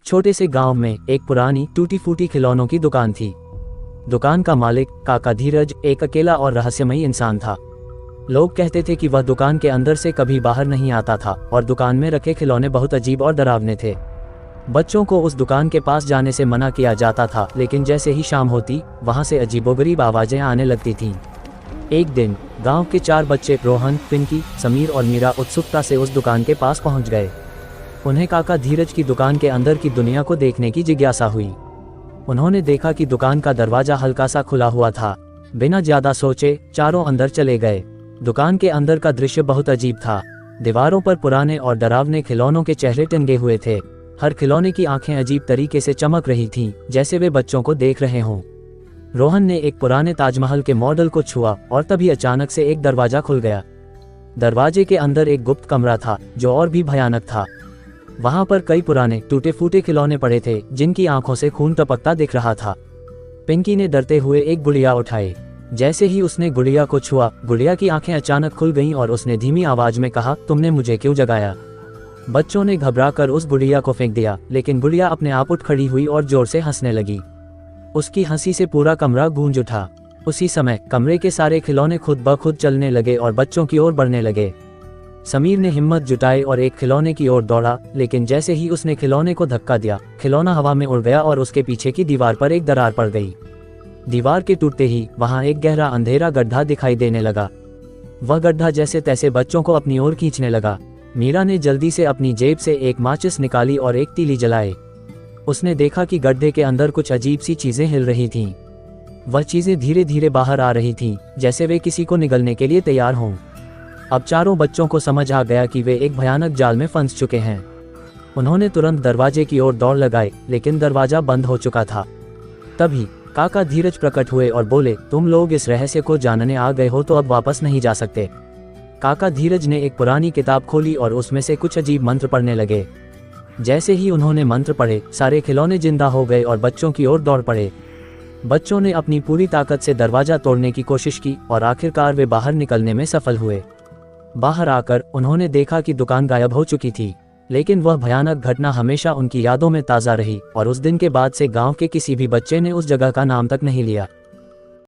छोटे से गांव में एक पुरानी टूटी फूटी खिलौनों की दुकान थी। दुकान का मालिक काका धीरज एक अकेला और रहस्यमयी इंसान था। लोग कहते थे कि वह दुकान के अंदर से कभी बाहर नहीं आता था और दुकान में रखे खिलौने बहुत अजीब और डरावने थे। बच्चों को उस दुकान के पास जाने से मना किया जाता था, लेकिन जैसे ही शाम होती वहां से अजीबोगरीब आवाजें आने लगती थीं। एक दिन गांव के 4 बच्चे रोहन, पिंकी, समीर और मीरा उत्सुकता से उस दुकान के पास पहुंच गए। उन्हें काका धीरज की दुकान के अंदर की दुनिया को देखने की जिज्ञासा हुई। उन्होंने देखा कि दुकान का दरवाजा हल्का सा खुला हुआ था। बिना ज्यादा सोचे चारों अंदर चले गए। दुकान के अंदर का दृश्य बहुत अजीब था। दीवारों पर पुराने और डरावने खिलौनों के चेहरे टंगे हुए थे। हर खिलौने की आंखें अजीब तरीके से चमक रही थीं, जैसे वे बच्चों को देख रहे हों। रोहन ने एक पुराने ताजमहल के मॉडल को छुआ और तभी अचानक से एक दरवाजा खुल गया। दरवाजे के अंदर एक गुप्त कमरा था जो और भी भयानक था। वहां पर कई पुराने टूटे फूटे खिलौने पड़े थे जिनकी आंखों से खून टपकता दिख रहा था। पिंकी ने डरते हुए एक गुड़िया उठाई। जैसे ही उसने गुड़िया को छुआ, गुड़िया की आंखें अचानक खुल गईं और उसने धीमी आवाज में कहा, तुमने मुझे क्यों जगाया? बच्चों ने घबराकर उस गुड़िया को फेंक दिया, लेकिन गुड़िया अपने आप उठ खड़ी हुई और जोर से हंसने लगी। उसकी हंसी से पूरा कमरा गूंज उठा। उसी समय कमरे के सारे खिलौने खुद ब खुद चलने लगे और बच्चों की ओर बढ़ने लगे। समीर ने हिम्मत जुटाई और एक खिलौने की ओर दौड़ा, लेकिन जैसे ही उसने खिलौने को धक्का दिया, खिलौना हवा में उड़ गया और उसके पीछे की दीवार पर एक दरार पड़ गई। दीवार के टूटते ही वहां एक गहरा अंधेरा गड्ढा दिखाई देने लगा। वह गड्ढा जैसे तैसे बच्चों को अपनी ओर खींचने लगा। मीरा ने जल्दी से अपनी जेब से एक माचिस निकाली और एक तीली जलाई। उसने देखा कि गड्ढे के अंदर कुछ अजीब सी चीजें हिल रही थीं। वह चीजें धीरे धीरे बाहर आ रही थीं, जैसे वे किसी को निगलने के लिए तैयार हों। अब चारों बच्चों को समझ आ गया कि वे एक भयानक जाल में फंस चुके हैं। उन्होंने तुरंत दरवाजे की ओर दौड़ लगाई, लेकिन दरवाजा बंद हो चुका था। तभी काका धीरज प्रकट हुए और बोले, तुम लोग इस रहस्य को जानने आ गए हो तो अब वापस नहीं जा सकते। काका धीरज ने एक पुरानी किताब खोली और उसमें से कुछ अजीब मंत्र पढ़ने लगे। जैसे ही उन्होंने मंत्र पढ़े, सारे खिलौने जिंदा हो गए और बच्चों की ओर दौड़ पड़े। बच्चों ने अपनी पूरी ताकत से दरवाजा तोड़ने की कोशिश की और आखिरकार वे बाहर निकलने में सफल हुए। बाहर आकर उन्होंने देखा कि दुकान गायब हो चुकी थी, लेकिन वह भयानक घटना हमेशा उनकी यादों में ताज़ा रही और उस दिन के बाद से गांव के किसी भी बच्चे ने उस जगह का नाम तक नहीं लिया।